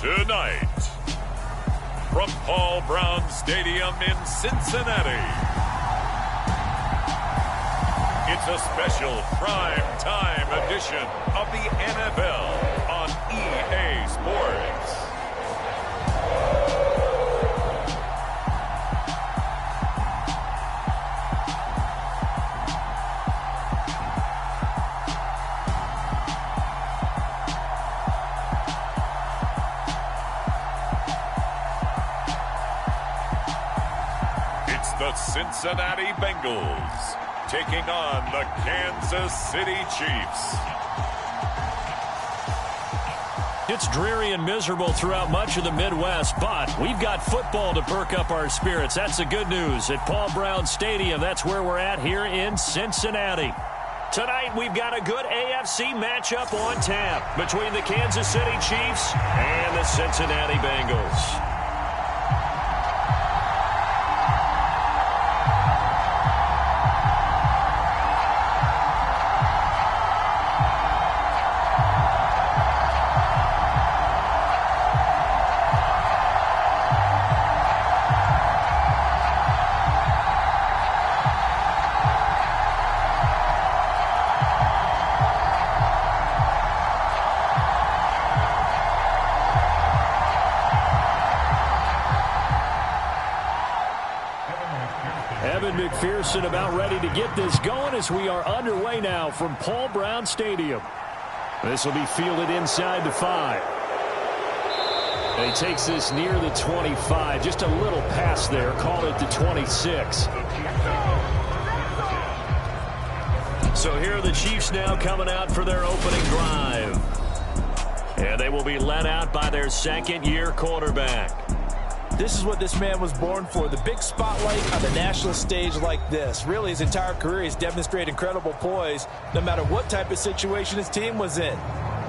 Tonight, from Paul Brown Stadium in Cincinnati, it's a special prime time edition of the NFL on EA Sports. The Cincinnati Bengals taking on the Kansas City Chiefs. It's dreary and miserable throughout much of the Midwest, but we've got football to perk up our spirits. That's the good news at Paul Brown Stadium. That's where we're at here in Cincinnati. Tonight, we've got a good AFC matchup on tap between the Kansas City Chiefs and the Cincinnati Bengals. McPherson about ready to get this going as we are underway now from Paul Brown Stadium. This will be fielded inside the 5. And he takes this near the 25, just a little pass there, call it the 26. So here are the Chiefs now coming out for their opening drive. And they will be led out by their second-year quarterback. This is what this man was born for, the big spotlight on the national stage like this. Really, his entire career, he's demonstrated incredible poise, no matter what type of situation his team was in.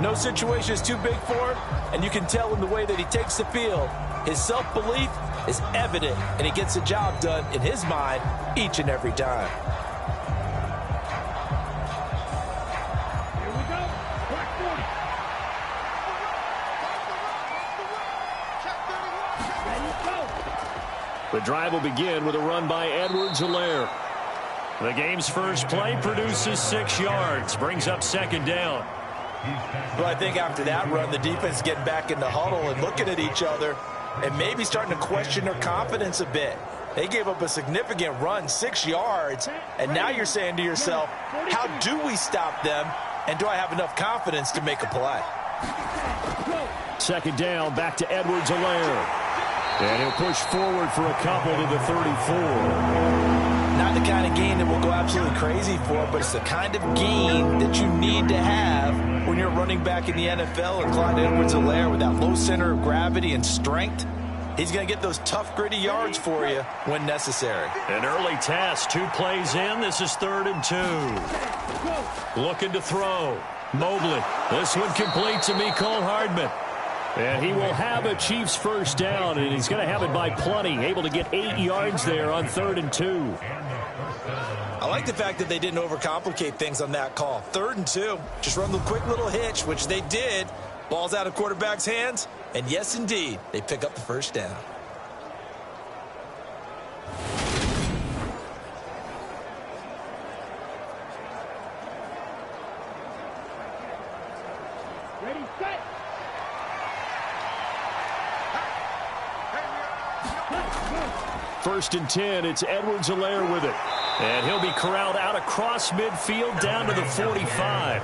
No situation is too big for him, and you can tell in the way that he takes the field. His self-belief is evident, and he gets the job done in his mind each and every time. The drive will begin with a run by Edwards-Helaire. The game's first play produces 6 yards, brings up second down. Well, I think after that run, the defense getting back in the huddle and looking at each other and maybe starting to question their confidence a bit. They gave up a significant run, 6 yards, and now you're saying to yourself, how do we stop them, and do I have enough confidence to make a play? Second down, back to Edwards-Helaire. And he'll push forward for a couple to the 34. Not the kind of gain that we'll go absolutely crazy for, but it's the kind of gain that you need to have when you're running back in the NFL or Clyde Edwards-Helaire with that low center of gravity and strength. He's going to get those tough, gritty yards for you when necessary. An early test, 2 plays in. This is 3rd and 2. Looking to throw. Mobley. This one complete to Mecole Hardman. And he will have a Chiefs first down, and he's going to have it by plenty. Able to get 8 yards there on 3rd and 2. I like the fact that they didn't overcomplicate things on that call. 3rd and 2. Just run the quick little hitch, which they did. Ball's out of quarterback's hands. And yes, indeed, they pick up the first down. Ready, set. 1st and 10, it's Edwards-Helaire with it. And he'll be corralled out across midfield down to the 45.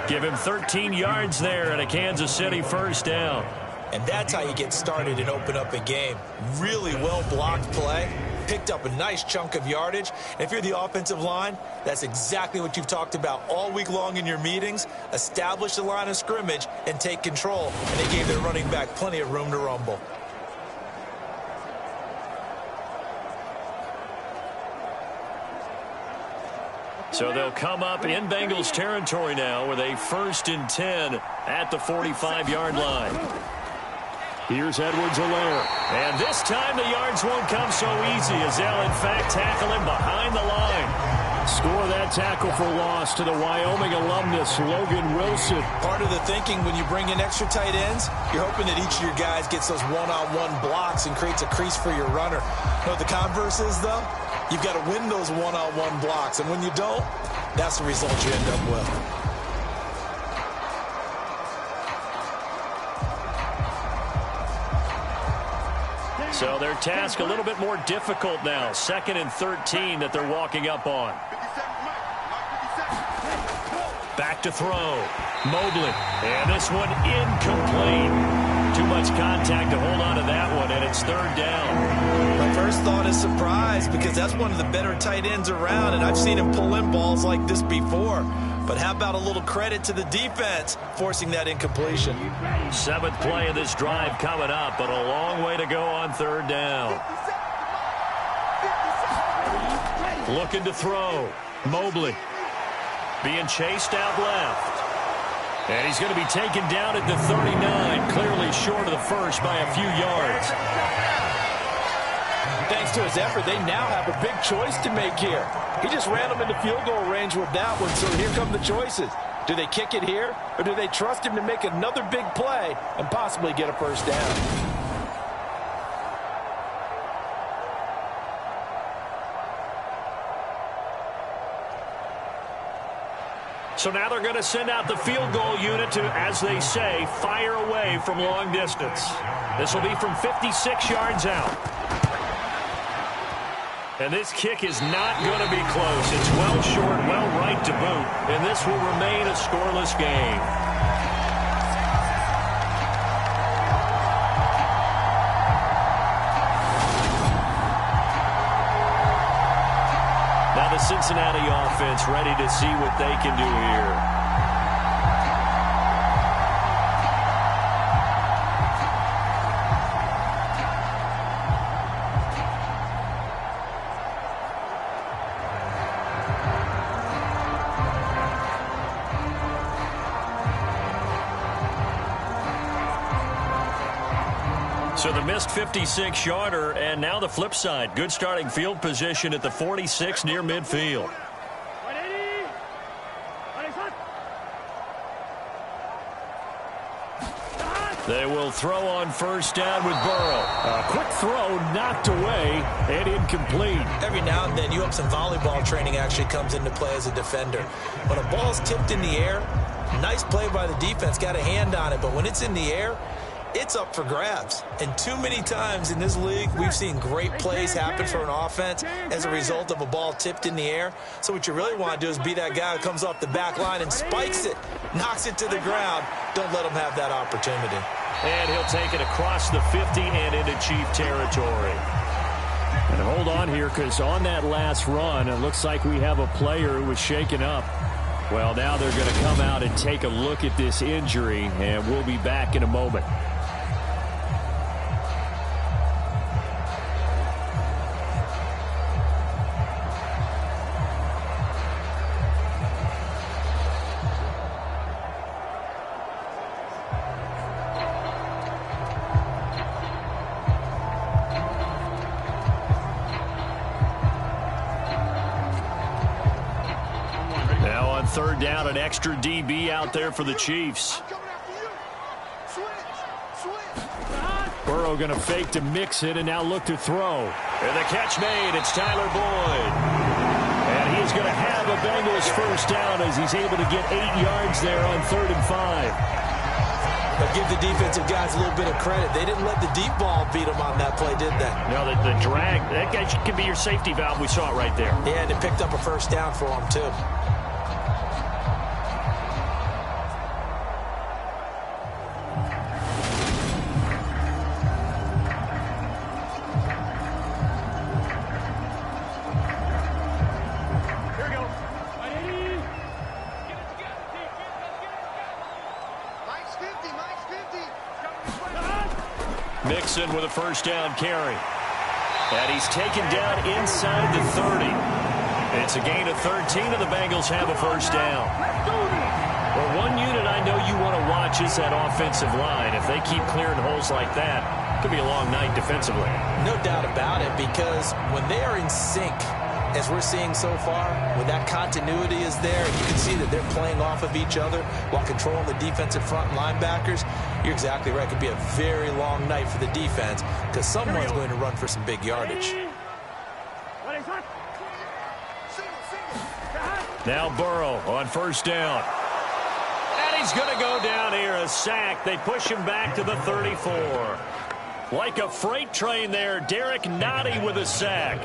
Give him 13 yards there and a Kansas City first down. And that's how you get started and open up a game. Really well-blocked play. Picked up a nice chunk of yardage. And if you're the offensive line, that's exactly what you've talked about all week long in your meetings. Establish the line of scrimmage and take control. And they gave their running back plenty of room to rumble. So they'll come up in Bengals territory now with a 1st and 10 at the 45-yard line. Here's Edwards-Helaire. And this time the yards won't come so easy as they'll, in fact, tackle him behind the line. Score that tackle for loss to the Wyoming alumnus, Logan Wilson. Part of the thinking when you bring in extra tight ends, you're hoping that each of your guys gets those one-on-one blocks and creates a crease for your runner. You know what the converse is, though? You've got to win those one-on-one blocks, and when you don't, that's the result you end up with. So their task a little bit more difficult now. 2nd and 13 that they're walking up on. Back to throw. Mobley. And this one incomplete. Too much contact to hold on to that one, and it's 3rd down. My first thought is surprise, because that's one of the better tight ends around, and I've seen him pull in balls like this before. But how about a little credit to the defense forcing that incompletion? 7th play of this drive coming up, but a long way to go on 3rd down. Looking to throw. Mobley being chased out left. And he's going to be taken down at the 39, clearly short of the first by a few yards. Thanks to his effort, they now have a big choice to make here. He just ran them into field goal range with that one, so here come the choices. Do they kick it here, or do they trust him to make another big play and possibly get a first down? So now they're going to send out the field goal unit to, as they say, fire away from long distance. This will be from 56 yards out. And this kick is not going to be close. It's well short, well right to boot. And this will remain a scoreless game. Now the Cincinnati offense ready to see what they can do here. So the missed 56-yarder, and now the flip side. Good starting field position at the 46 near midfield. They will throw on first down with Burrow. A quick throw knocked away and incomplete. Every now and then, some volleyball training actually comes into play as a defender. When a ball's tipped in the air, nice play by the defense, got a hand on it, but when it's in the air, it's up for grabs. And too many times in this league, we've seen great plays happen for an offense as a result of a ball tipped in the air. So what you really want to do is be that guy who comes off the back line and spikes it, knocks it to the ground. Don't let him have that opportunity. And he'll take it across the 50 and into Chief territory. And hold on here, because on that last run, it looks like we have a player who was shaken up. Well, now they're going to come out and take a look at this injury, and we'll be back in a moment. Third down, an extra DB out there for the Chiefs. Burrow going to fake to mix it and now look to throw. And the catch made. It's Tyler Boyd. And he's going to have a Bengals first down as he's able to get 8 yards there on 3rd and 5. But give the defensive guys a little bit of credit. They didn't let the deep ball beat them on that play, did they? No, the drag, that guy could be your safety valve. We saw it right there. Yeah, and it picked up a first down for them, too. Mixon with a first down carry. And he's taken down inside the 30. It's a gain of 13, and the Bengals have a first down. Well, one unit I know you want to watch is that offensive line. If they keep clearing holes like that, it could be a long night defensively. No doubt about it, because when they are in sync, as we're seeing so far, when that continuity is there, you can see that they're playing off of each other while controlling the defensive front linebackers. You're exactly right. It could be a very long night for the defense because someone's going to run for some big yardage. Now Burrow on first down. And he's going to go down here, a sack. They push him back to the 34. Like a freight train there, Derek Nottie with a sack.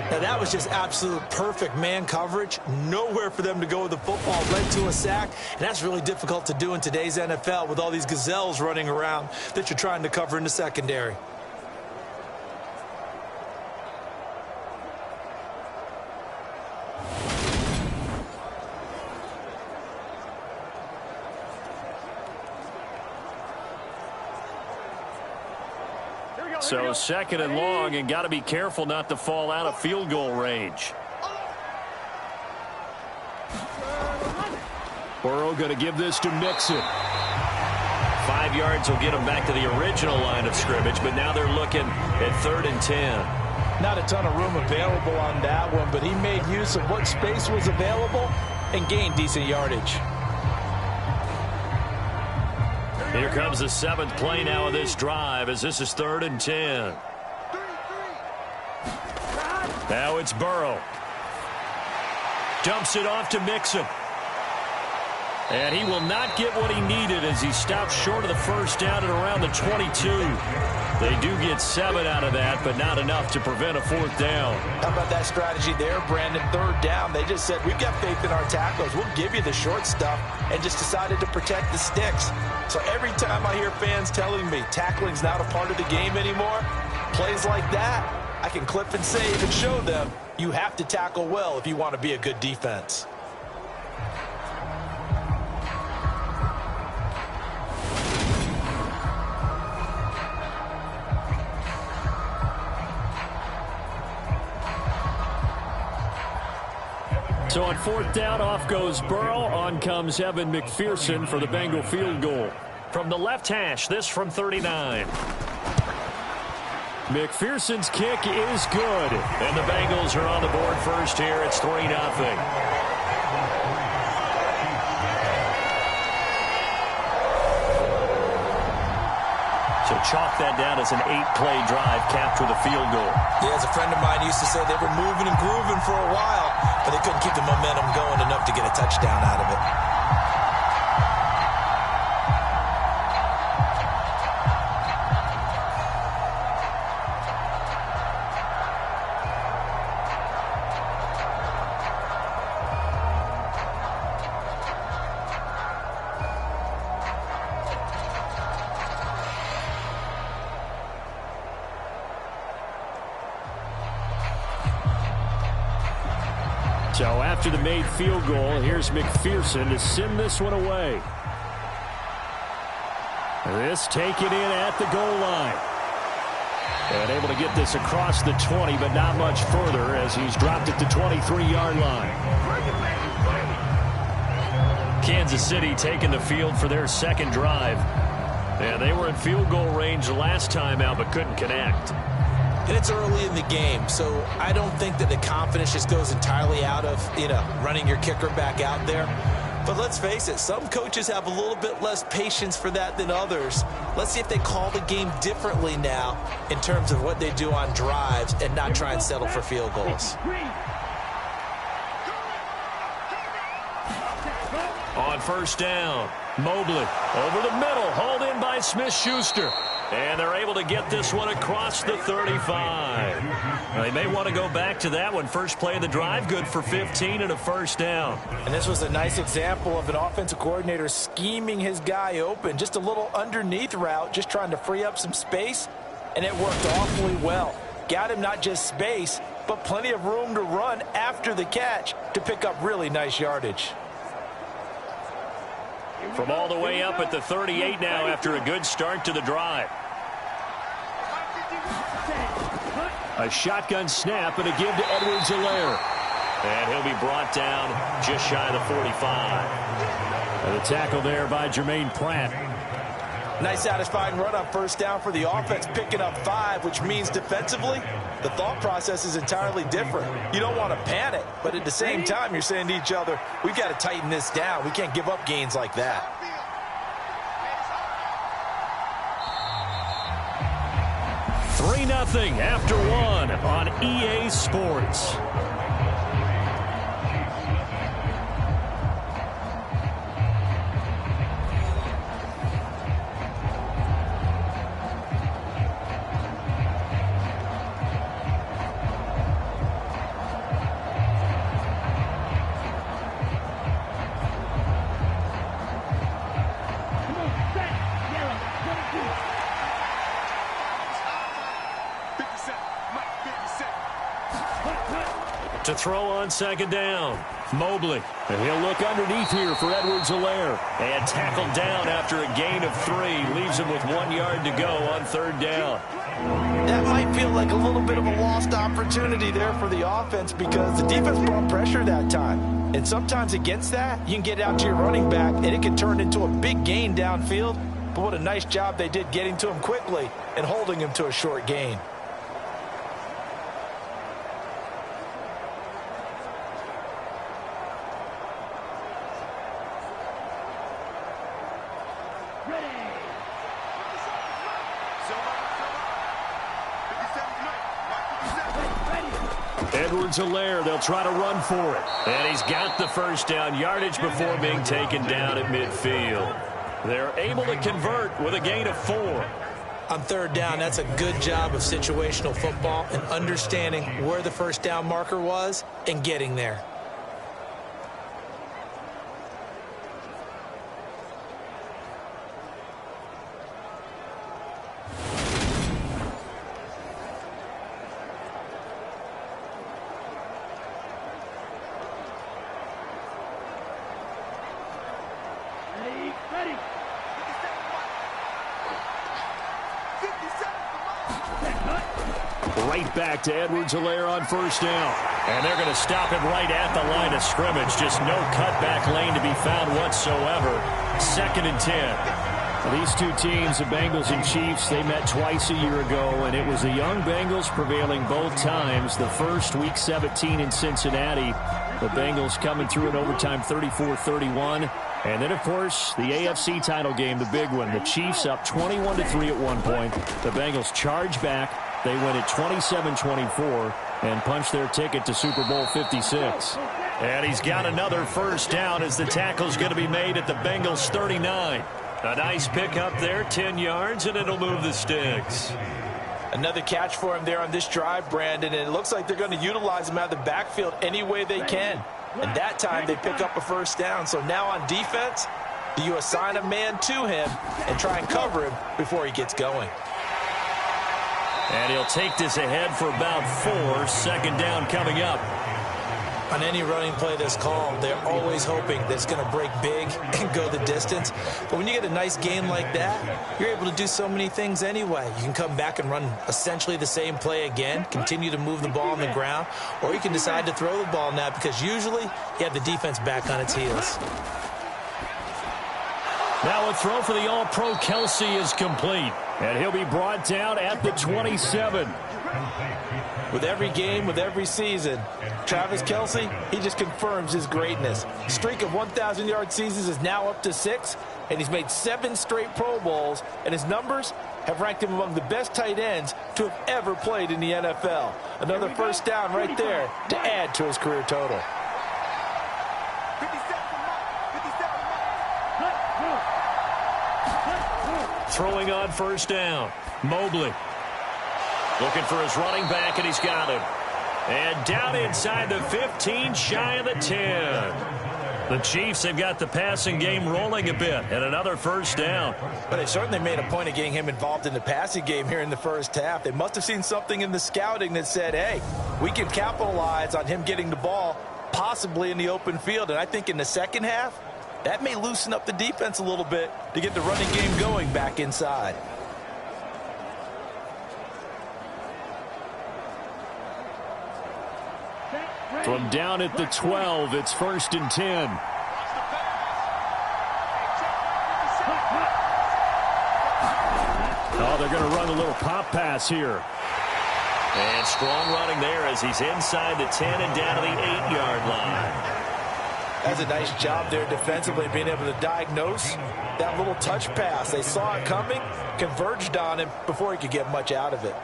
Now that was just absolute perfect man coverage. Nowhere for them to go with the football. Led to a sack, and that's really difficult to do in today's NFL with all these gazelles running around that you're trying to cover in the secondary. So second and long, and got to be careful not to fall out of field goal range. Burrow going to give this to Mixon. 5 yards will get him back to the original line of scrimmage, but now they're looking at 3rd and 10. Not a ton of room available on that one, but he made use of what space was available and gained decent yardage. Here comes the 7th play now of this drive as this is 3rd and 10. Now it's Burrow. Dumps it off to Mixon. And he will not get what he needed as he stops short of the first down at around the 22. They do get 7 out of that, but not enough to prevent a 4th down. How about that strategy there, Brandon? 3rd down. They just said, we've got faith in our tacklers. We'll give you the short stuff, and just decided to protect the sticks. So every time I hear fans telling me tackling's not a part of the game anymore, plays like that, I can clip and save and show them you have to tackle well if you want to be a good defense. So on 4th down, off goes Burrow. On comes Evan McPherson for the Bengal field goal. From the left hash, this from 39. McPherson's kick is good. And the Bengals are on the board first here. It's 3-0. So chalk that down as an 8-play drive capped with a field goal. Yeah, as a friend of mine used to say, they were moving and grooving for a while, but they couldn't keep the momentum going enough to get a touchdown out of it. So after the made field goal, here's McPherson to send this one away. This taken in at the goal line. And able to get this across the 20, but not much further as he's dropped it to 23-yard line. Kansas City taking the field for their 2nd drive. And they were in field goal range the last time out, but couldn't connect. And it's early in the game, so I don't think that the confidence just goes entirely out of, running your kicker back out there. But let's face it, some coaches have a little bit less patience for that than others. Let's see if they call the game differently now in terms of what they do on drives and not try and settle for field goals. On first down, Mobley over the middle, hauled in by Smith-Schuster. And they're able to get this one across the 35. They may want to go back to that one. First play of the drive, good for 15 and a first down. And this was a nice example of an offensive coordinator scheming his guy open. Just a little underneath route, just trying to free up some space, and it worked awfully well. Got him not just space, but plenty of room to run after the catch to pick up really nice yardage. From all the way up at the 38 now after a good start to the drive. A shotgun snap and a give to Edwards-Helaire. And he'll be brought down just shy of the 45. And the tackle there by Jermaine Pratt. Nice satisfying run on first down for the offense, picking up 5, which means defensively, the thought process is entirely different. You don't want to panic, but at the same time, you're saying to each other, we've got to tighten this down. We can't give up gains like that. Three 3-0 after one on EA Sports. To throw on second down, Mobley. And he'll look underneath here for Edwards-Helaire. And tackled down after a gain of 3. Leaves him with 1 yard to go on third down. That might feel like a little bit of a lost opportunity there for the offense because the defense brought pressure that time. And sometimes against that, you can get out to your running back, and it can turn into a big gain downfield. But what a nice job they did getting to him quickly and holding him to a short gain. Edwards-Helaire, they'll try to run for it. And he's got the first down yardage before being taken down at midfield. They're able to convert with a gain of 4. On third down, that's a good job of situational football and understanding where the first down marker was and getting there. Right back to Edwards-Helaire on first down. And they're going to stop him right at the line of scrimmage. Just no cutback lane to be found whatsoever. 2nd and 10. These two teams, the Bengals and Chiefs, they met twice a year ago, and it was the young Bengals prevailing both times. The first, Week 17 in Cincinnati. The Bengals coming through in overtime 34-31. And then, of course, the AFC title game, the big one. The Chiefs up 21-3 at one point. The Bengals charge back. They win it 27-24 and punch their ticket to Super Bowl 56. And he's got another first down as the tackle's going to be made at the Bengals 39. A nice pickup there, 10 yards, and it'll move the sticks. Another catch for him there on this drive, Brandon, and it looks like they're going to utilize him out of the backfield any way they can. And that time they pick up a first down. So now on defense, do you assign a man to him and try and cover him before he gets going? And he'll take this ahead for about 4. 2nd down coming up. On any running play that's called, they're always hoping that it's going to break big and go the distance. But when you get a nice gain like that, you're able to do so many things anyway. You can come back and run essentially the same play again, continue to move the ball on the ground, or you can decide to throw the ball now because usually you have the defense back on its heels. Now a throw for the All-Pro Kelsey is complete. And he'll be brought down at the 27. With every game, with every season, Travis Kelce, he just confirms his greatness. Streak of 1,000-yard seasons is now up to 6, and he's made 7 straight Pro Bowls, and his numbers have ranked him among the best tight ends to have ever played in the NFL. Another first down right there to add to his career total. Throwing on first down, Mobley. Looking for his running back, and he's got him. And down inside the 15, shy of the 10. The Chiefs have got the passing game rolling a bit, and another first down. But they certainly made a point of getting him involved in the passing game here in the first half. They must have seen something in the scouting that said, hey, we can capitalize on him getting the ball possibly in the open field. And I think in the second half, that may loosen up the defense a little bit to get the running game going back inside. From down at the 12, it's 1st and 10. to run a little pop pass here. And strong running there as he's inside the 10 and down to the 8-yard line. That's a nice job there defensively, being able to diagnose that little touch pass. They saw it coming, converged on him before he could get much out of it.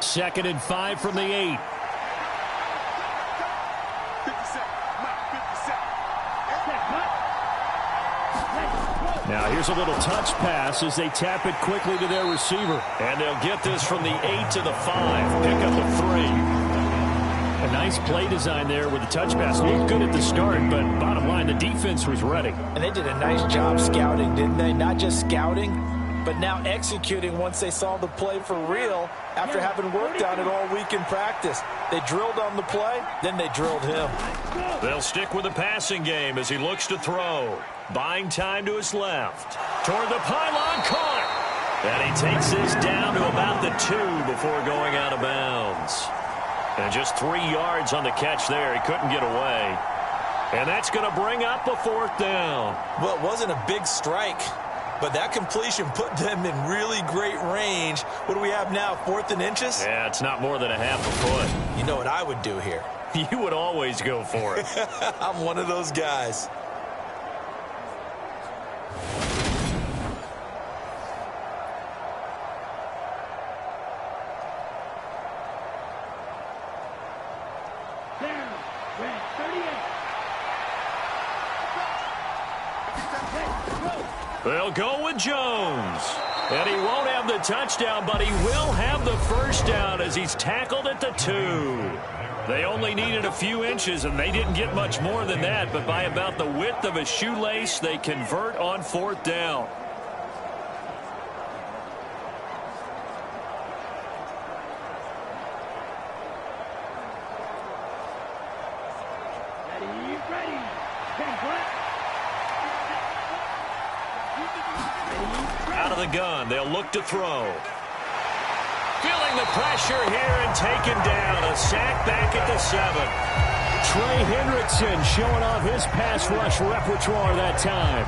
Second and 5 from the 8. Now here's a little touch pass as they tap it quickly to their receiver. And they'll get this from the 8 to the 5. Pick up a 3. A nice play design there with the touch pass. Looked good at the start, but bottom line, the defense was ready. And they did a nice job scouting, didn't they? Not just scouting, but now executing once they saw the play for real after having worked on it all week in practice. They drilled on the play, then they drilled him. They'll stick with the passing game as he looks to throw. Buying time to his left. Toward the pylon, caught. And he takes this down to about the 2 before going out of bounds. And just 3 yards on the catch there. He couldn't get away. And that's going to bring up a 4th down. Well, it wasn't a big strike, but that completion put them in really great range. What do we have now, 4th and inches? Yeah, it's not more than a half a foot. You know what I would do here? You would always go for it. I'm one of those guys. They'll go with Jones. And he won't have the touchdown, but he will have the first down as he's tackled at the 2. They only needed a few inches, and they didn't get much more than that, but by about the width of a shoelace, they convert on 4th down. Out of the gun, they'll look to throw. Feeling the pressure here and taken down. A sack back at the 7. Trey Hendrickson showing off his pass rush repertoire that time.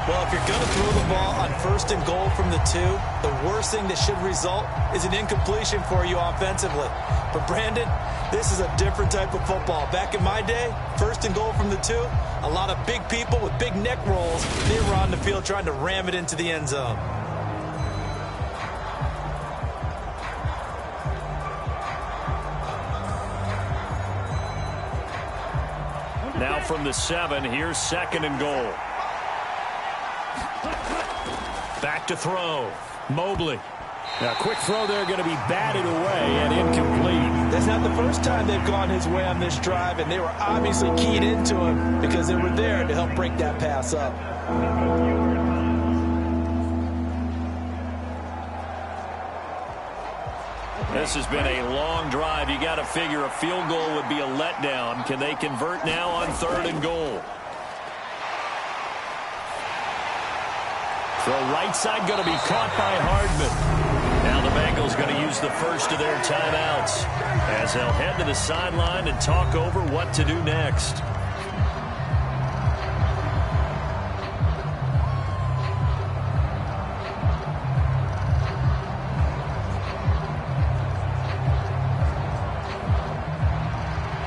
Well, if you're going to throw the ball on 1st and goal from the 2, the worst thing that should result is an incompletion for you offensively. But, Brandon, this is a different type of football. Back in my day, 1st and goal from the 2, a lot of big people with big neck rolls, they were on the field trying to ram it into the end zone. Now from the 7, here's 2nd and goal. Back to throw. Mobley. Now, quick throw there, going to be batted away and incomplete. That's not the first time they've gone his way on this drive, and they were obviously keyed into him because they were there to help break that pass up. This has been a long drive. You got to figure a field goal would be a letdown. Can they convert now on 3rd and goal? Throw right side going to be caught by Hardman. Now the Bengals going to use the first of their timeouts as they'll head to the sideline and talk over what to do next.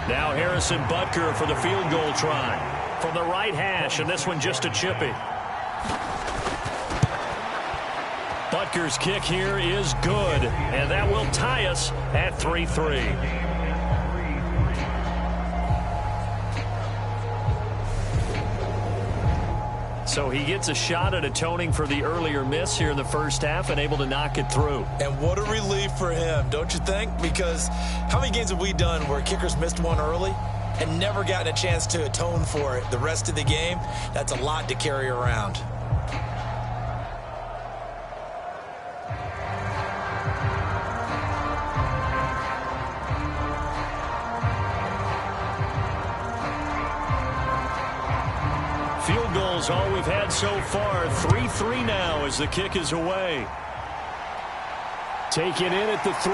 Now Harrison Butker for the field goal try. From the right hash, and this one just a chippy. Butker's kick here is good, and that will tie us at 3-3. So he gets a shot at atoning for the earlier miss here in the first half and able to knock it through. And what a relief for him, don't you think? Because how many games have we done where kickers missed one early and never gotten a chance to atone for it the rest of the game? That's a lot to carry around. Field goals all we've had so far. 3-3 now as the kick is away. Taken in at the 3.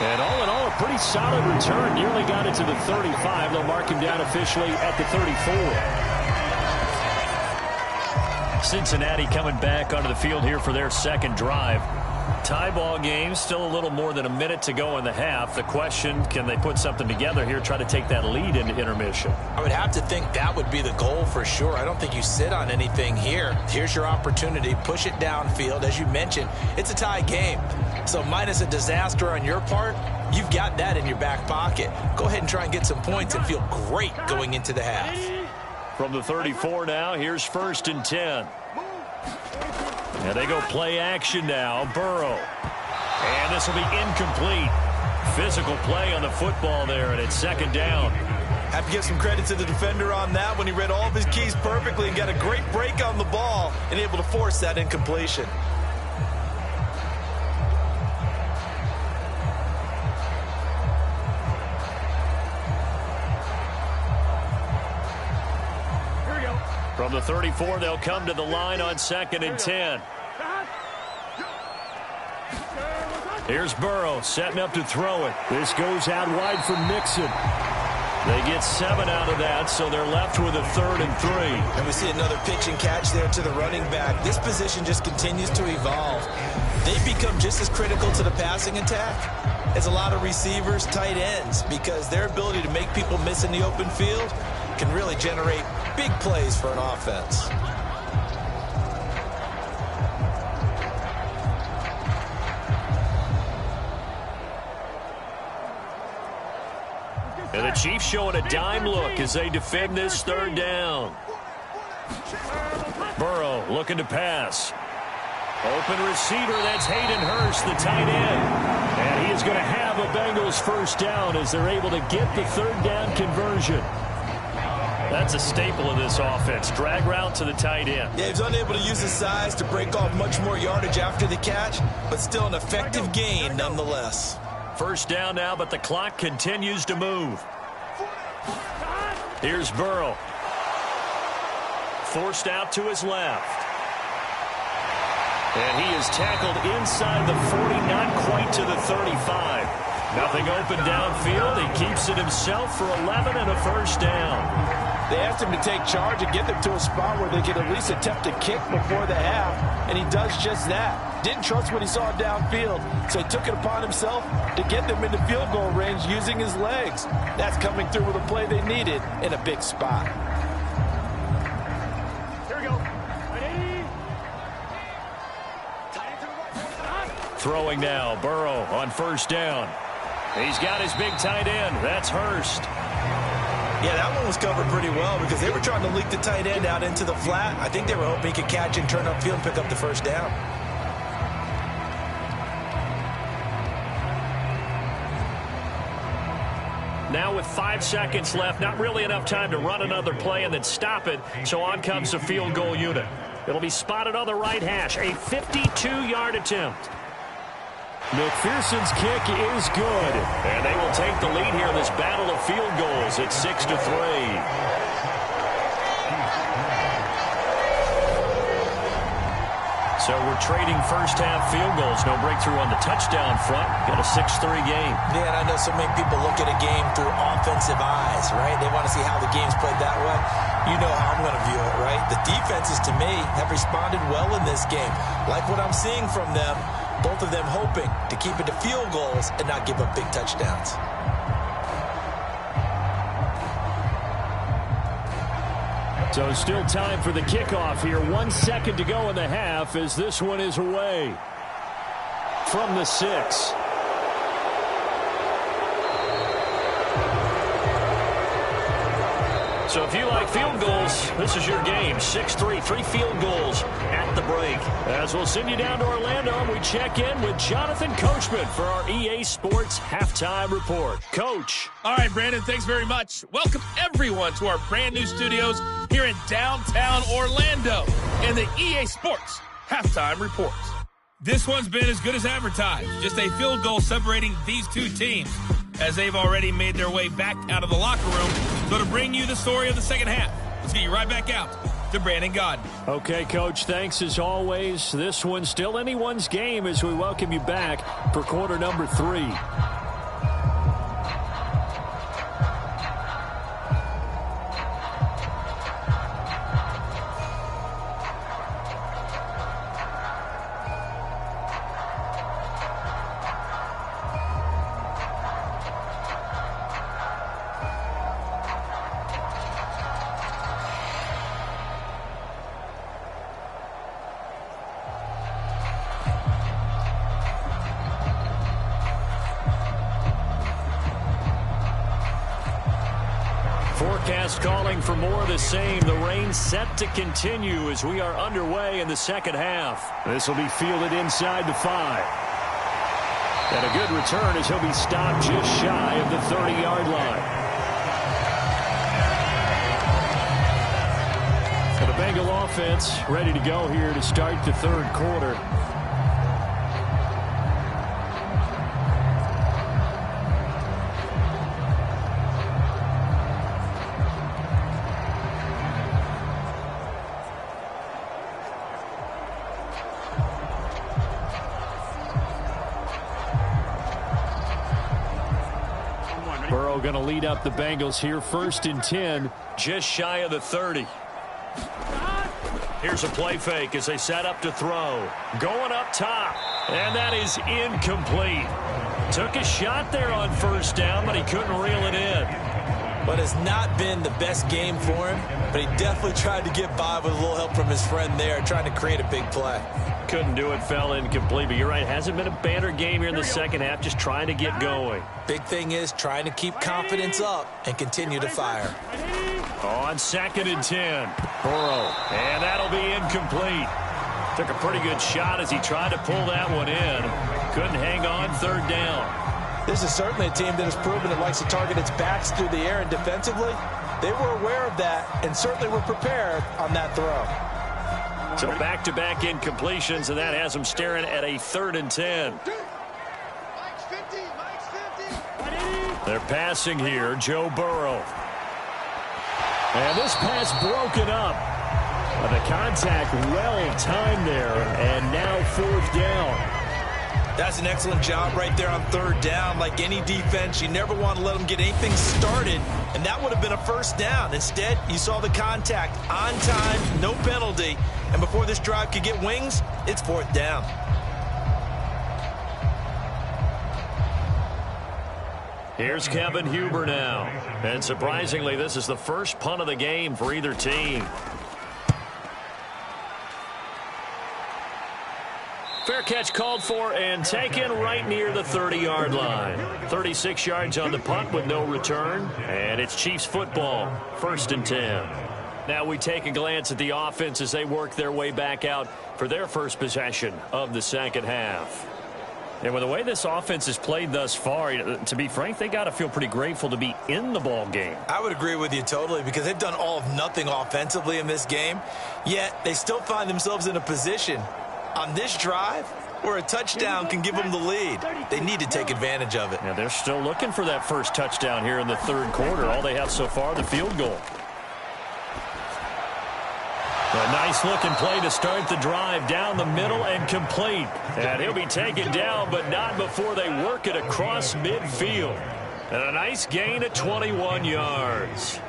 And all in all, a pretty solid return. Nearly got it to the 35. They'll mark him down officially at the 34. Cincinnati coming back onto the field here for their second drive. Tie ball game, still a little more than a minute to go in the half. The question, can they put something together here, try to take that lead into intermission? I would have to think that would be the goal for sure. I don't think you sit on anything here. Here's your opportunity. Push it downfield. As you mentioned, it's a tie game. So minus a disaster on your part, you've got that in your back pocket. Go ahead and try and get some points and feel great going into the half. From the 34 now, here's 1st and 10. And they go play action now. Burrow. And this will be incomplete. Physical play on the football there, and it's 2nd down. Have to give some credit to the defender on that when he read all of his keys perfectly and got a great break on the ball and able to force that incompletion. From the 34, they'll come to the line on 2nd and 10. Here's Burrow setting up to throw it. This goes out wide for Mixon. They get 7 out of that, so they're left with a 3rd and 3. And we see another pitch and catch there to the running back. This position just continues to evolve. They've become just as critical to the passing attack as a lot of receivers, tight ends, because their ability to make people miss in the open field can really generate big plays for an offense. And the Chiefs showing a dime look as they defend this 3rd down. Burrow looking to pass. Open receiver, that's Hayden Hurst, the tight end. And he is going to have a Bengals 1st down as they're able to get the 3rd down conversion. That's a staple of this offense. Drag route to the tight end. Yeah, he's unable to use his size to break off much more yardage after the catch, but still an effective gain nonetheless. 1st down now, but the clock continues to move. Here's Burrow. Forced out to his left. And he is tackled inside the 40, not quite to the 35. Nothing open downfield. He keeps it himself for 11 and a 1st down. They asked him to take charge and get them to a spot where they could at least attempt a kick before the half, and he does just that. Didn't trust what he saw downfield, so he took it upon himself to get them into field goal range using his legs. That's coming through with a play they needed in a big spot. Here we go. Throwing now, Burrow on 1st down. He's got his big tight end. That's Hurst. Yeah, that one was covered pretty well because they were trying to leak the tight end out into the flat. I think they were hoping he could catch and turn upfield and pick up the 1st down. Now with 5 seconds left, not really enough time to run another play and then stop it, so on comes the field goal unit. It'll be spotted on the right hash, a 52-yard attempt. McPherson's kick is good, and they will take the lead here in this battle of field goals at 6-3. So we're trading 1st half field goals. No breakthrough on the touchdown front. Got a 6-3 game. Yeah, and I know so many people look at a game through offensive eyes, right? They want to see how the game's played that way. You know how I'm going to view it, right? The defenses, to me, have responded well in this game. Like what I'm seeing from them, both of them hoping to keep it to field goals and not give up big touchdowns. So still time for the kickoff here. 1 second to go in the half as this one is away from the 6. So if you like field goals, this is your game. 6-3, 3 field goals at the break. As we'll send you down to Orlando, we check in with Jonathan Coachman for our EA Sports Halftime Report. Coach. All right, Brandon, thanks very much. Welcome everyone to our brand new studios here in downtown Orlando and the EA Sports Halftime Report. This one's been as good as advertised. Just a field goal separating these two teams as they've already made their way back out of the locker room. So to bring you the story of the second half, let's get you right back out to Brandon Godden. Okay, Coach, thanks as always. This one's still anyone's game as we welcome you back for quarter number 3. Forecast calling for more of the same. The rain set to continue as we are underway in the second half. This will be fielded inside the 5. And a good return as he'll be stopped just shy of the 30-yard line. So the Bengal offense ready to go here to start the third quarter. Burrow going to lead up the Bengals here, 1st and 10, just shy of the 30. Here's a play fake as they set up to throw. Going up top, and that is incomplete. Took a shot there on 1st down, but he couldn't reel it in. But it's not been the best game for him, but he definitely tried to get by with a little help from his friend there, trying to create a big play. Couldn't do it, fell incomplete, but you're right, hasn't been a banner game here in the second half, just trying to get going. Big thing is trying to keep confidence up and continue to fire. On 2nd and 10, Burrow, and that'll be incomplete. Took a pretty good shot as he tried to pull that one in. Couldn't hang on 3rd down. This is certainly a team that has proven it likes to target its backs through the air, and defensively, they were aware of that and certainly were prepared on that throw. So back-to-back incompletions, and that has them staring at a 3rd and 10. They're passing here, Joe Burrow. And this pass broken up. The contact well-timed there, and now 4th down. That's an excellent job right there on 3rd down. Like any defense, you never want to let them get anything started, and that would have been a 1st down. Instead, you saw the contact on time, no penalty, and before this drive could get wings, it's 4th down. Here's Kevin Huber now. And surprisingly, this is the first punt of the game for either team. Fair catch called for and taken right near the 30-yard line. 36 yards on the punt with no return. And it's Chiefs football, 1st and 10. Now we take a glance at the offense as they work their way back out for their first possession of the second half. And with the way this offense has played thus far, to be frank, they got to feel pretty grateful to be in the ball game. I would agree with you totally, because they've done all of nothing offensively in this game, yet they still find themselves in a position on this drive where a touchdown can give them the lead. They need to take advantage of it. Yeah, they're still looking for that first touchdown here in the 3rd quarter. All they have so far, the field goal. A nice-looking play to start the drive down the middle and complete. And he'll be taken down, but not before they work it across midfield. And a nice gain at 21 yards.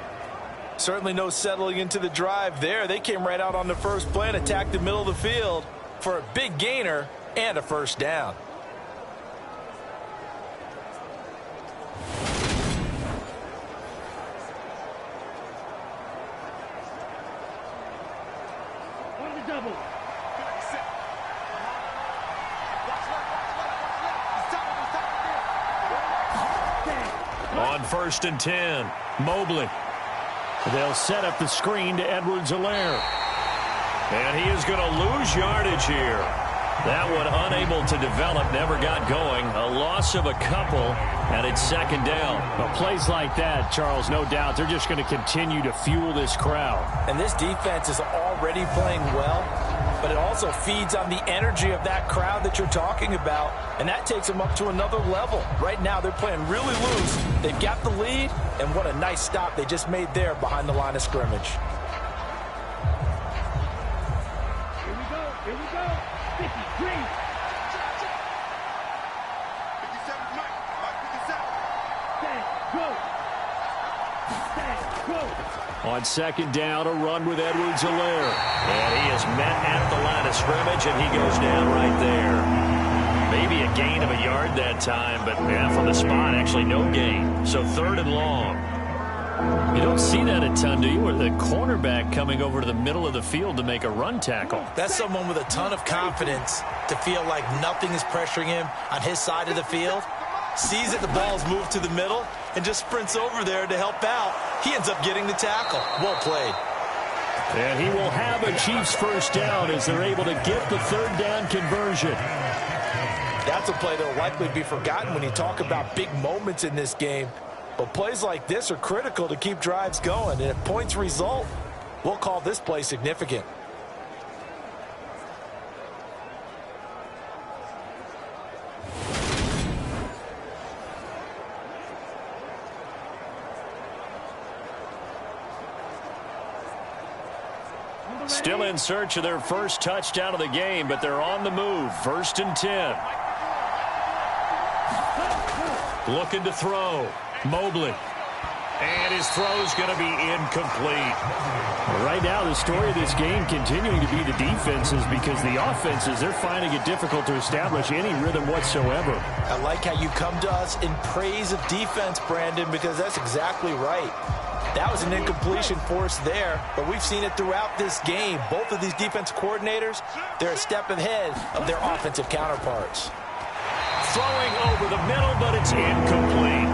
Certainly no settling into the drive there. They came right out on the first play and attacked the middle of the field for a big gainer and a 1st down. On 1st and 10, Mobley. They'll set up the screen to Edwards-Helaire. And he is going to lose yardage here. That one unable to develop, never got going. A loss of a couple, and it's 2nd down. Well, plays like that, Charles, no doubt, they're just going to continue to fuel this crowd. And this defense is already playing well, but it also feeds on the energy of that crowd that you're talking about, and that takes them up to another level. Right now, they're playing really loose. They've got the lead, and what a nice stop they just made there behind the line of scrimmage. Here we go. 53. On 2nd down, a run with Edwards-Helaire. And he is met at the line of scrimmage, and he goes down right there. Maybe a gain of a yard that time, but from the spot, actually no gain. So 3rd and long. You don't see that a ton, do you? Or the cornerback coming over to the middle of the field to make a run tackle. That's someone with a ton of confidence to feel like nothing is pressuring him on his side of the field. sees that the ball's moved to the middle, and just sprints over there to help out. He ends up getting the tackle. Well played. And he will have a Chiefs first down as they're able to get the third down conversion. That's a play that will likely be forgotten when you talk about big moments in this game. But plays like this are critical to keep drives going. And if points result, we'll call this play significant. Still in search of their first touchdown of the game, but they're on the move. 1st and 10. Looking to throw. Mobley. And his throw's going to be incomplete. Right now, the story of this game continuing to be the defenses, because the offenses, they're finding it difficult to establish any rhythm whatsoever. I like how you come to us in praise of defense, Brandon, because that's exactly right. That was an incompletion force there, but we've seen it throughout this game. Both of these defense coordinators, they're a step ahead of their offensive counterparts. Throwing over the middle, but it's incomplete.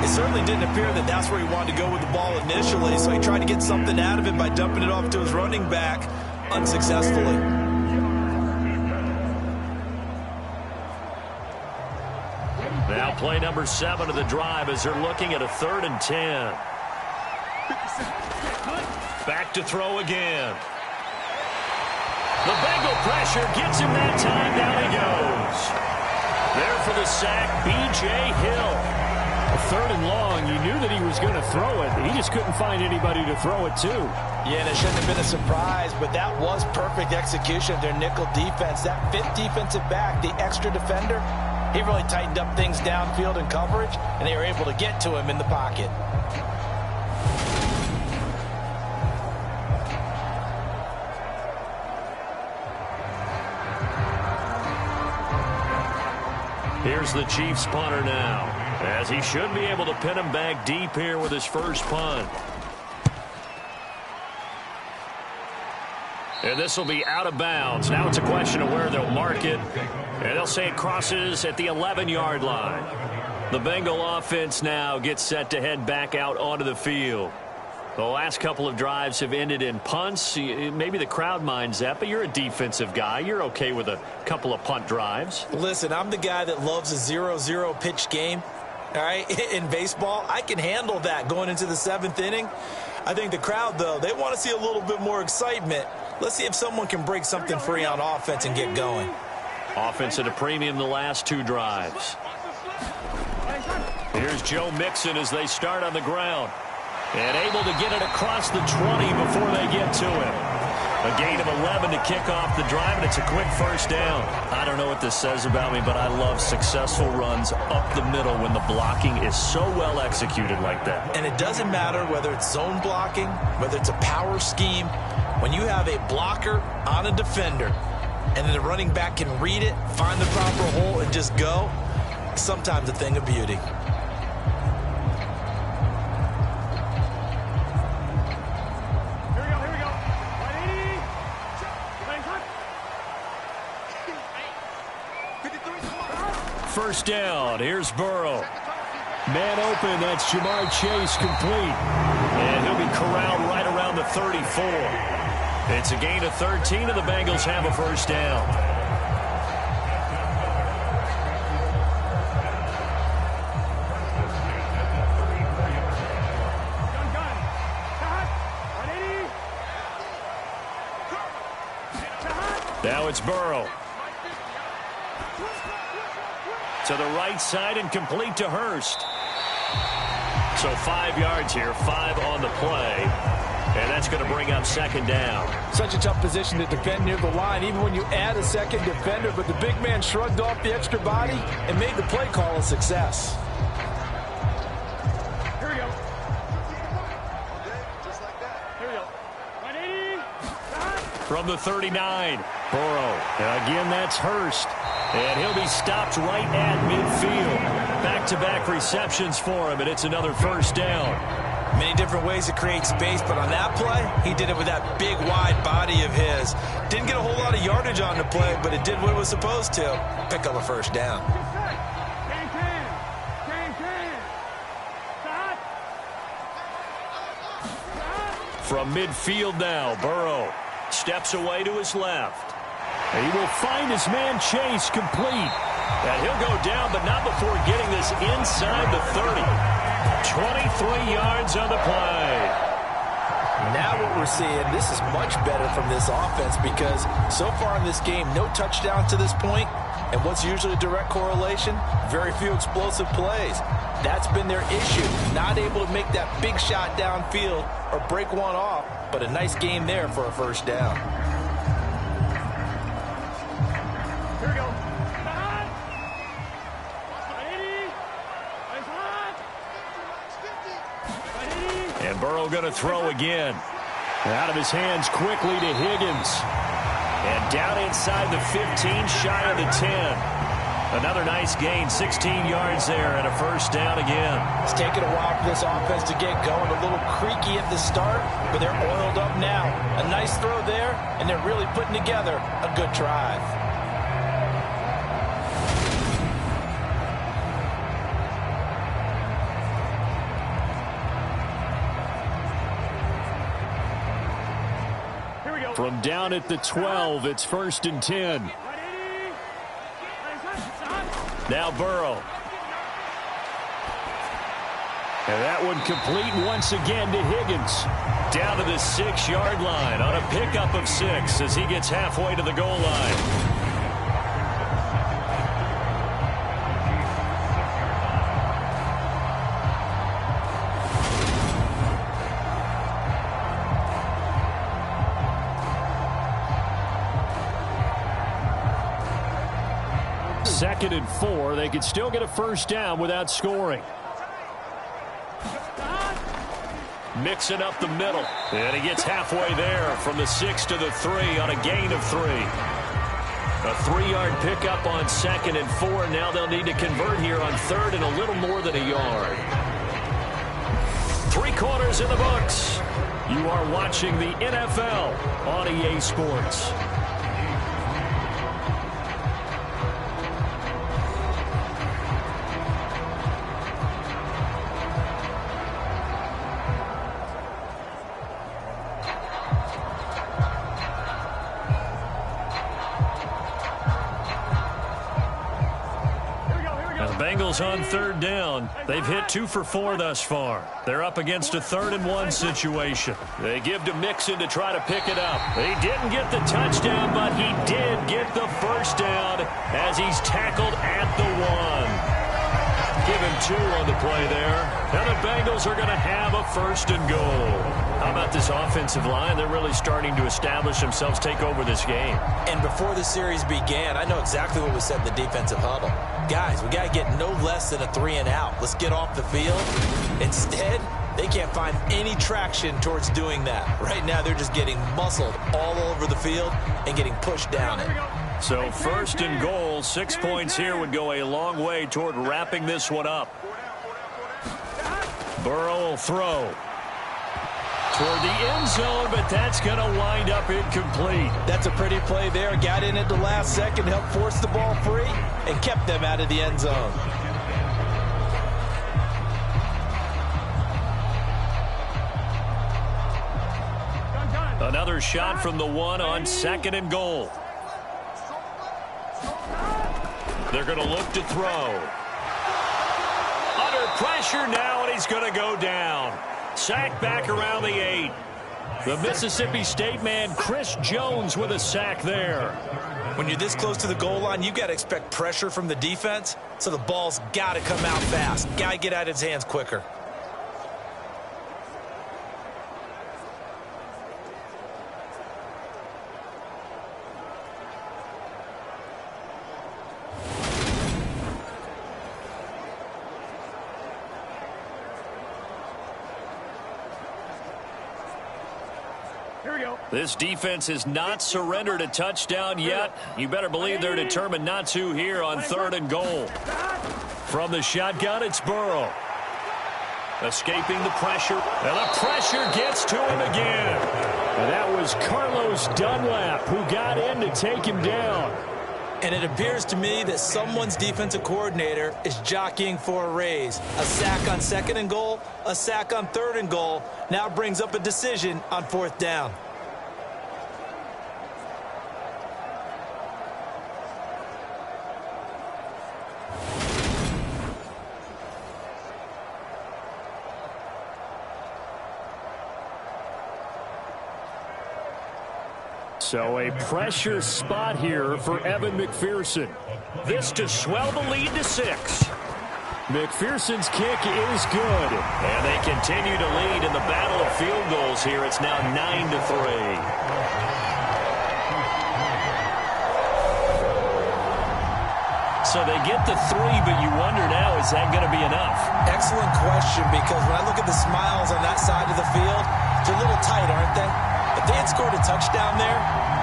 It certainly didn't appear that that's where he wanted to go with the ball initially, so he tried to get something out of it by dumping it off to his running back unsuccessfully. Now play number 7 of the drive as they're looking at a 3rd and 10. Back to throw again. The Bengal pressure gets him that time. Down he goes. There for the sack, B.J. Hill. A 3rd and long, you knew that he was going to throw it. He just couldn't find anybody to throw it to. Yeah, and it shouldn't have been a surprise, but that was perfect execution of their nickel defense. That 5th defensive back, the extra defender, he really tightened up things downfield in coverage, and they were able to get to him in the pocket. Here's the Chiefs punter now, as he should be able to pin him back deep here with his first punt. And this will be out of bounds. Now it's a question of where they'll mark it. And they'll say it crosses at the 11-yard line. The Bengal offense now gets set to head back out onto the field. The last couple of drives have ended in punts. Maybe the crowd minds that, but you're a defensive guy. You're okay with a couple of punt drives. Listen, I'm the guy that loves a 0-0 pitch game. All right, in baseball, I can handle that going into the 7th inning. I think the crowd, though, they want to see a little bit more excitement. Let's see if someone can break something free on offense and get going. Offense at a premium the last 2 drives. Here's Joe Mixon as they start on the ground. And able to get it across the 20 before they get to him. A gain of 11 to kick off the drive, and it's a quick first down. I don't know what this says about me, but I love successful runs up the middle when the blocking is so well executed like that. And it doesn't matter whether it's zone blocking, whether it's a power scheme. When you have a blocker on a defender, and then the running back can read it, find the proper hole, and just go, sometimes a thing of beauty. First down, here's Burrow. Man open, that's Jamar Chase complete. And he'll be corralled right around the 34. It's a gain of 13, and the Bengals have a first down. Now it's Burrow. To the right side and complete to Hurst. So 5 yards here, 5 on the play. And that's going to bring up 2nd down. Such a tough position to defend near the line, even when you add a second defender. But the big man shrugged off the extra body and made the play call a success. Here we go. Just like that. Here we go. 180. From the 39, Burrow. And again, that's Hurst. And he'll be stopped right at midfield. Back-to-back receptions for him, and it's another first down. Many different ways to create space, but on that play, he did it with that big, wide body of his. Didn't get a whole lot of yardage on the play, but it did what it was supposed to. Pick up a first down. From midfield now, Burrow steps away to his left. He will find his man Chase complete. And he'll go down, but not before getting this inside the 30. 23 yards on the play. Now what we're seeing, this is much better from this offense because so far in this game, no touchdowns to this point. And what's usually a direct correlation? Very few explosive plays. That's been their issue. Not able to make that big shot downfield or break one off, but a nice game there for a first down. Here we go. And Burrow going to throw again. Out of his hands quickly to Higgins. And down inside the 15, shy of the 10. Another nice gain, 16 yards there, and a first down again. It's taken a while for this offense to get going. A little creaky at the start, but they're oiled up now. A nice throw there, and they're really putting together a good drive. From down at the 12, it's 1st and 10. Now Burrow. And that one complete once again to Higgins. Down to the 6-yard line on a pickup of 6 as he gets halfway to the goal line. Second and 4, they could still get a first down without scoring. Mixing up the middle. And he gets halfway there from the 6 to the 3 on a gain of 3. A 3-yard pickup on 2nd and 4. Now they'll need to convert here on 3rd and a little more than a yard. 3 quarters in the books. You are watching the NFL on EA Sports. Bengals on 3rd down. They've hit 2 for 4 thus far. They're up against a 3rd and 1 situation. They give to Mixon to try to pick it up. He didn't get the touchdown, but he did get the first down as he's tackled at the 1. Give him 2 on the play there. Now the Bengals are going to have a 1st and goal. How about this offensive line? They're really starting to establish themselves, take over this game. And before the series began, I know exactly what was said in the defensive huddle. Guys, we got to get no less than a 3-and-out. Let's get off the field. Instead, they can't find any traction towards doing that. Right now, they're just getting muscled all over the field and getting pushed down it. So 1st and goal, 6 points here would go a long way toward wrapping this one up. Burrow will throw toward the end zone, but that's going to wind up incomplete. That's a pretty play there. Got in at the last second, helped force the ball free, and kept them out of the end zone. Another shot from the 1 on 2nd and goal. They're going to look to throw. Under pressure now, and he's going to go down. Sack back around the 8. The Mississippi State man, Chris Jones, with a sack there. When you're this close to the goal line, you've got to expect pressure from the defense, so the ball's got to come out fast. Got to get out of his hands quicker. This defense has not surrendered a touchdown yet. You better believe they're determined not to here on 3rd and goal. From the shotgun, it's Burrow. Escaping the pressure, and the pressure gets to him again. And that was Carlos Dunlap who got in to take him down. And it appears to me that someone's defensive coordinator is jockeying for a raise. A sack on 2nd and goal, a sack on 3rd and goal, now brings up a decision on 4th down. So a pressure spot here for Evan McPherson. This to swell the lead to 6. McPherson's kick is good. And they continue to lead in the battle of field goals here. It's now 9-3. So they get the 3, but you wonder now, is that going to be enough? Excellent question, because when I look at the smiles on that side of the field, they're a little tight, aren't they? If they had scored a touchdown there,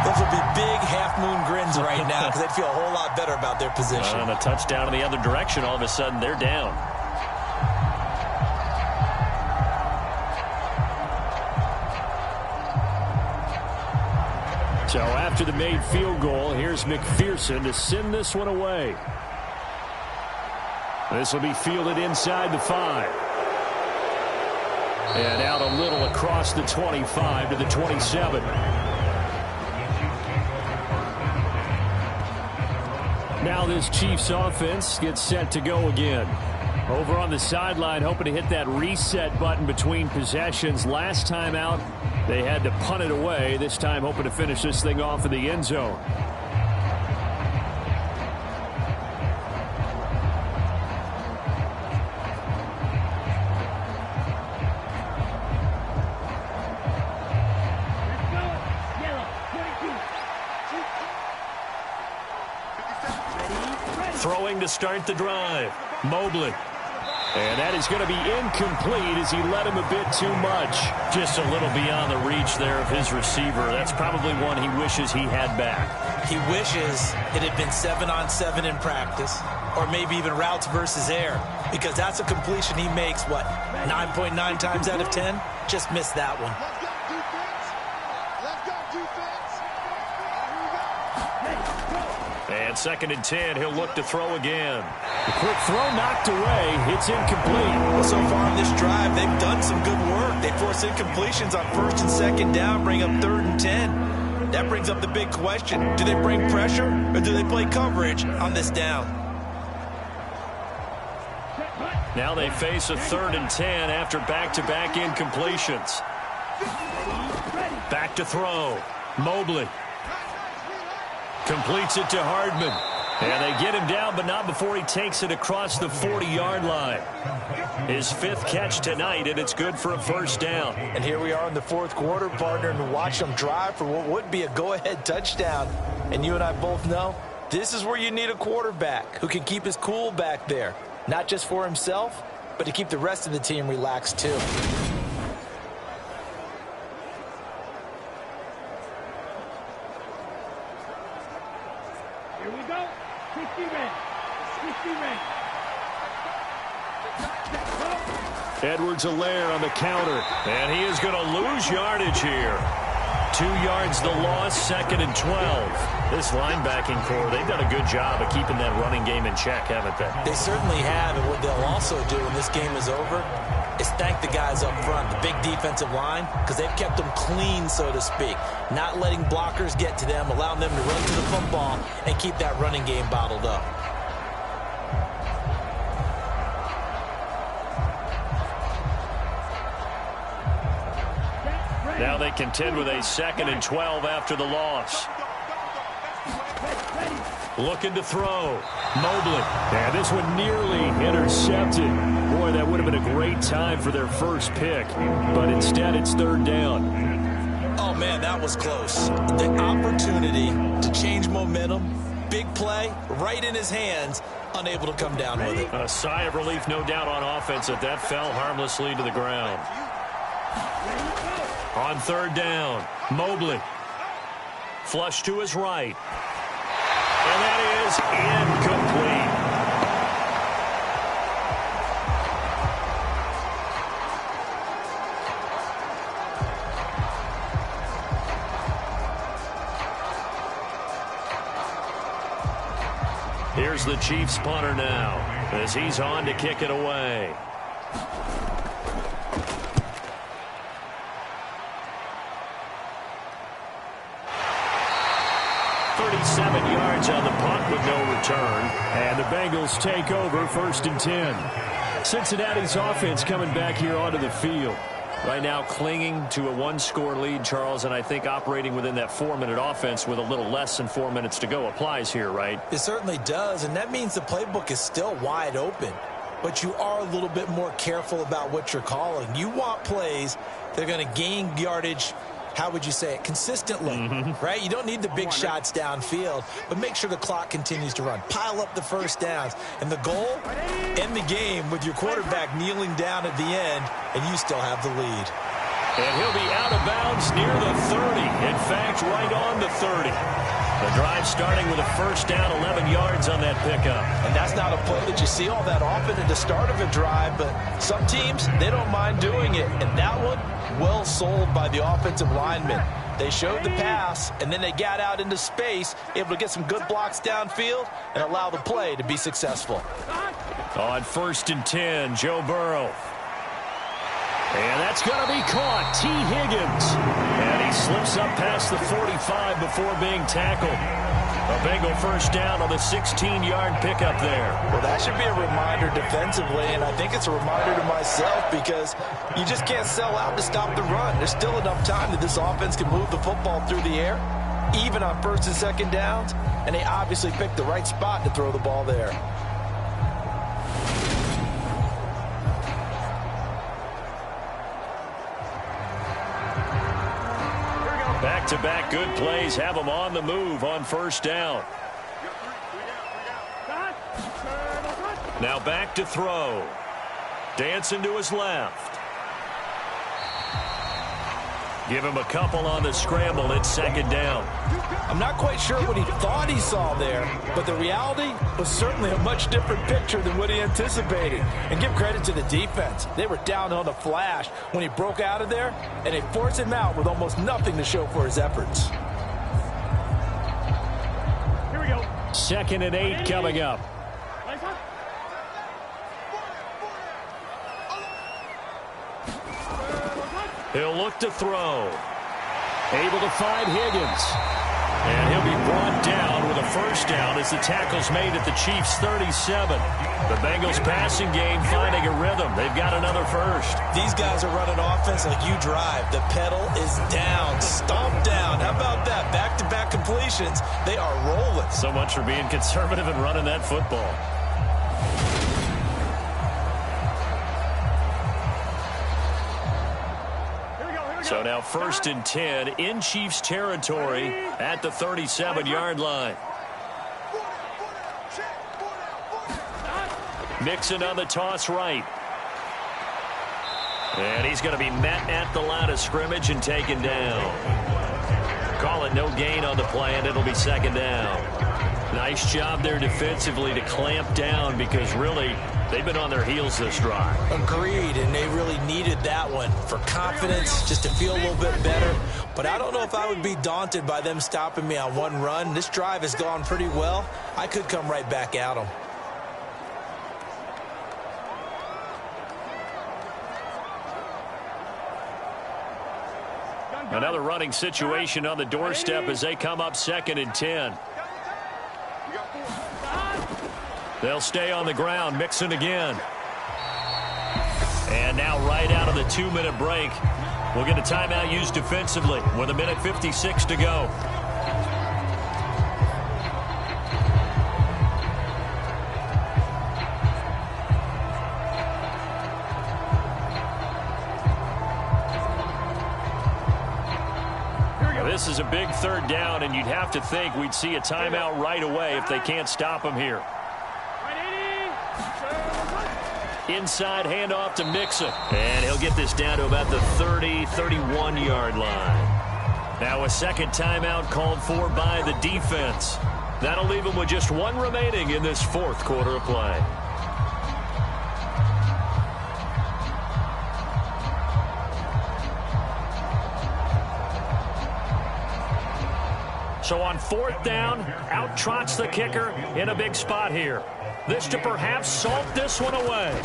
those would be big half-moon grins right now because they'd feel a whole lot better about their position. And a touchdown in the other direction, all of a sudden they're down. So after the made field goal, here's McPherson to send this one away. This will be fielded inside the 5. And out a little across the 25 to the 27. Now this Chiefs offense gets set to go again. Over on the sideline, hoping to hit that reset button between possessions. Last time out, they had to punt it away. This time hoping to finish this thing off in the end zone. Throwing to start the drive. Mobley. And that is going to be incomplete as he led him a bit too much. Just a little beyond the reach there of his receiver. That's probably one he wishes he had back. He wishes it had been 7-on-7 in practice, or maybe even routes versus air, because that's a completion he makes, 9.9 times out of 10? Just missed that one. And 2nd and 10, he'll look to throw again. The quick throw knocked away. It's incomplete. Well, so far on this drive, they've done some good work. They force incompletions on 1st and 2nd down, bring up 3rd and 10. That brings up the big question. Do they bring pressure or do they play coverage on this down? Now they face a 3rd and 10 after back-to-back incompletions. Back to throw. Mobley. Completes it to Hardman. And they get him down, but not before he takes it across the 40-yard line. His 5th catch tonight, and it's good for a 1st down. And here we are in the 4th quarter, partner, and watch them drive for what would be a go-ahead touchdown. And you and I both know this is where you need a quarterback who can keep his cool back there. Not just for himself, but to keep the rest of the team relaxed too. Here we go. 60 red. 60 red. Edwards-Helaire on the counter. And he is going to lose yardage here. 2 yards the loss, 2nd and 12. This linebacking core, they've done a good job of keeping that running game in check, haven't they? They certainly have, and what they'll also do when this game is over is thank the guys up front, the big defensive line, because they've kept them clean, so to speak. Not letting blockers get to them, allowing them to run to the football and keep that running game bottled up. Now they contend with a 2nd and 12 after the loss. Looking to throw. Mobley. And this one nearly intercepted. Boy, that would have been a great time for their first pick. But instead, it's 3rd down. Oh, man, that was close. The opportunity to change momentum, big play, right in his hands, unable to come down with it. A sigh of relief, no doubt, on offense that fell harmlessly to the ground. On 3rd down, Mobley. Flush to his right. And that is incomplete. Here's the Chiefs punter now as he's on to kick it away. 37 yards on the punt with no return. And the Bengals take over 1st and 10. Cincinnati's offense coming back here onto the field. Right now clinging to a one-score lead, Charles, and I think operating within that 4-minute offense with a little less than 4 minutes to go applies here, right? It certainly does, and that means the playbook is still wide open. But you are a little bit more careful about what you're calling. You want plays that are going to gain yardage, how would you say it, consistently, right? You don't need the big shots downfield, but make sure the clock continues to run. Pile up the first downs. And the goal, end the game with your quarterback kneeling down at the end, and you still have the lead. And he'll be out of bounds near the 30. In fact, right on the 30. The drive starting with a first down, 11 yards on that pickup. And that's not a play that you see all that often at the start of a drive, but some teams, they don't mind doing it. And that one, well sold by the offensive linemen. They showed the pass, and then they got out into space, able to get some good blocks downfield and allow the play to be successful. On 1st and 10, Joe Burrow. And that's going to be caught. T. Higgins. And he slips up past the 45 before being tackled. A Bengal first down on the 16-yard pickup there. Well, that should be a reminder defensively, and I think it's a reminder to myself because you just can't sell out to stop the run. There's still enough time that this offense can move the football through the air, even on 1st and 2nd downs, and they obviously picked the right spot to throw the ball there. Back-to-back good plays have them on the move on 1st down. Now back to throw. Dancing to his left. Give him a couple on the scramble. It's 2nd down. I'm not quite sure what he thought he saw there, but the reality was certainly a much different picture than what he anticipated. And give credit to the defense. They were down on the flash when he broke out of there, and they forced him out with almost nothing to show for his efforts. Here we go. 2nd and 8 coming up. He'll look to throw. Able to find Higgins. And he'll be brought down with a first down as the tackle's made at the Chiefs' 37. The Bengals passing game finding a rhythm. They've got another first. These guys are running offense like you drive. The pedal is down, stomped down. How about that? Back-to-back completions. They are rolling. So much for being conservative and running that football. So now 1st and 10 in Chiefs territory at the 37-yard line. Mixon on the toss right. And he's going to be met at the line of scrimmage and taken down. Call it no gain on the play, and it'll be 2nd down. Nice job there defensively to clamp down because really they've been on their heels this drive. Agreed, and they really needed that one for confidence, just to feel a little bit better. But I don't know if I would be daunted by them stopping me on one run. This drive has gone pretty well. I could come right back at them. Another running situation on the doorstep as they come up 2nd and 10. They'll stay on the ground. Mixon again. And now right out of the 2-minute break, we'll get a timeout used defensively with 1:56 to go. This is a big 3rd down, and you'd have to think we'd see a timeout right away if they can't stop him here. Inside handoff to Mixon. And he'll get this down to about the 30-31-yard line. Now a 2nd timeout called for by the defense. That'll leave him with just 1 remaining in this 4th quarter of play. So on 4th down, out trots the kicker in a big spot here. This to perhaps salt this one away.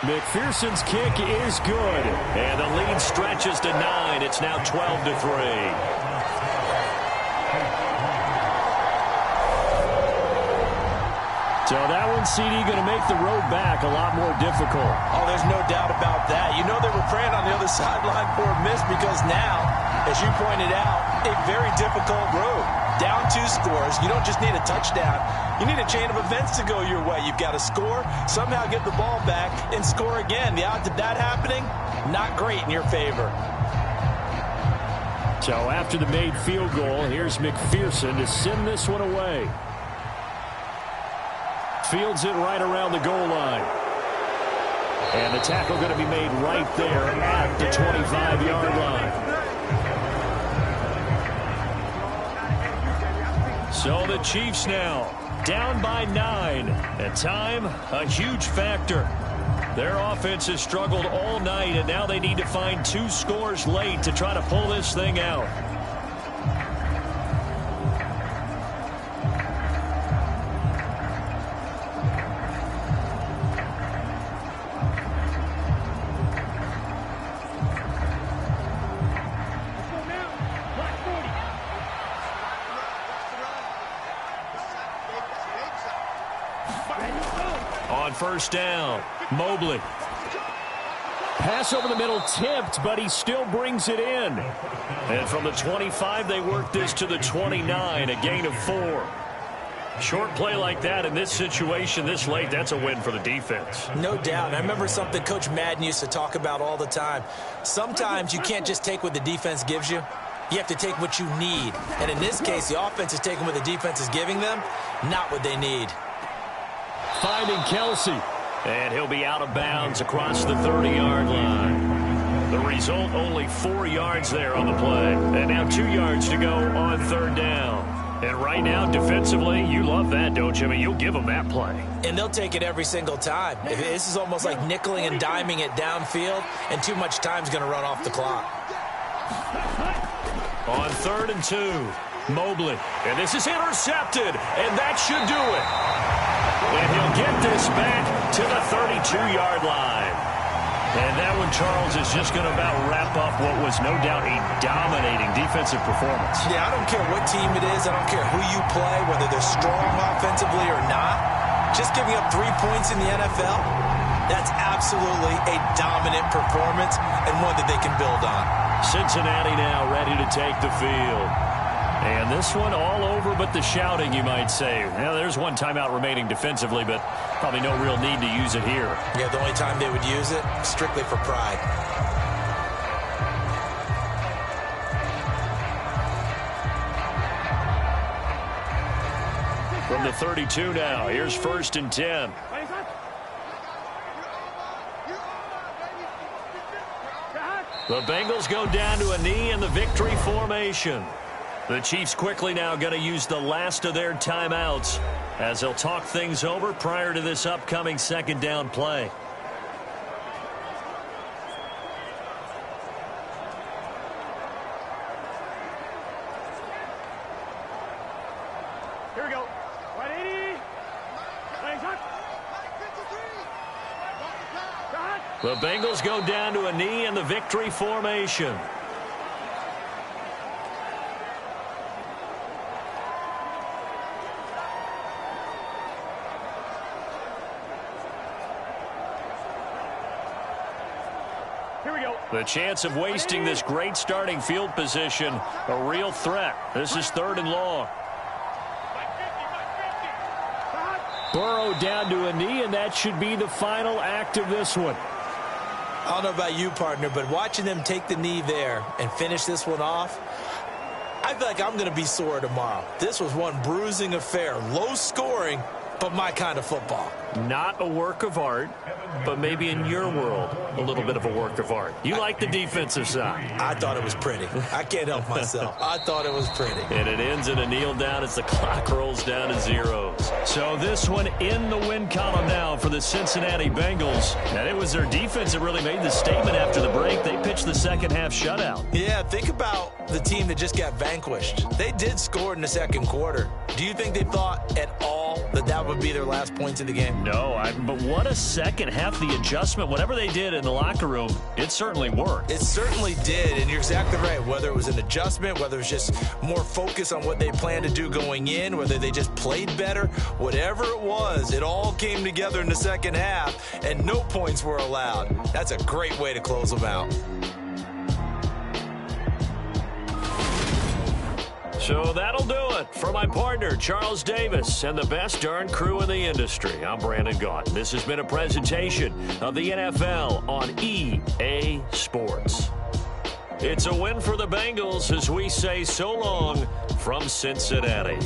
McPherson's kick is good. And the lead stretches to 9. It's now 12-3. So that one, CD, going to make the road back a lot more difficult. Oh, there's no doubt about that. You know they were praying on the other sideline for a miss because now, as you pointed out, a very difficult road. Down 2 scores. You don't just need a touchdown. You need a chain of events to go your way. You've got to score, somehow get the ball back, and score again. The odds of that happening, not great in your favor. So after the made field goal, here's McPherson to send this one away. Fields it right around the goal line. And the tackle going to be made right there at the 25-yard line. So the Chiefs now down by 9. And time, a huge factor. Their offense has struggled all night, and now they need to find 2 scores late to try to pull this thing out. On 1st down, Mobley. Pass over the middle tipped, but he still brings it in. And from the 25, they work this to the 29, a gain of 4. Short play like that in this situation this late, that's a win for the defense. No doubt. I remember something Coach Madden used to talk about all the time. Sometimes you can't just take what the defense gives you. You have to take what you need. And in this case, the offense is taking what the defense is giving them, not what they need. Finding Kelsey. And he'll be out of bounds across the 30-yard line. The result, only 4 yards there on the play. And now 2 yards to go on 3rd down. And right now, defensively, you love that, don't you? I mean, you'll give them that play. And they'll take it every single time. This is almost like nickeling and diming it downfield, and too much time's going to run off the clock. On 3rd and 2, Mobley. And this is intercepted, and that should do it. And he'll get this back to the 32-yard line. And that one, Charles, is just going to about wrap up what was no doubt a dominating defensive performance. Yeah, I don't care what team it is. I don't care who you play, whether they're strong offensively or not. Just giving up 3 points in the NFL, that's absolutely a dominant performance and one that they can build on. Cincinnati now ready to take the field. And this one all over but the shouting, you might say. Well, there's one timeout remaining defensively, but probably no real need to use it here. Yeah, the only time they would use it, strictly for pride. From the 32 now, here's 1st and 10. The Bengals go down to a knee in the victory formation. The Chiefs quickly now going to use the last of their timeouts as they'll talk things over prior to this upcoming 2nd down play. Here we go. 180. The Bengals go down to a knee in the victory formation. The chance of wasting this great starting field position, a real threat. This is 3rd and long. Burrow down to a knee, and that should be the final act of this one. I don't know about you, partner, but watching them take the knee there and finish this one off, I feel like I'm going to be sore tomorrow. This was one bruising affair. Low scoring, but my kind of football. Not a work of art, but maybe in your world, a little bit of a work of art. You like the defensive side. I thought it was pretty. I can't help myself. I thought it was pretty. And it ends in a kneel down as the clock rolls down to zeros. So this one in the win column now for the Cincinnati Bengals. And it was their defense that really made the statement after the break. They pitched the second half shutout. Yeah, think about the team that just got vanquished. They did score in the second quarter. Do you think they thought at all that that would be their last points of the game? No, but what a second half. The adjustment, whatever they did in the locker room, it certainly worked. It certainly did, and you're exactly right. Whether it was an adjustment, whether it was just more focus on what they planned to do going in, whether they just played better, whatever it was, it all came together in the second half, and no points were allowed. That's a great way to close them out. So that'll do it for my partner, Charles Davis, and the best darn crew in the industry. I'm Brandon Gaunt. This has been a presentation of the NFL on EA Sports. It's a win for the Bengals as we say so long from Cincinnati.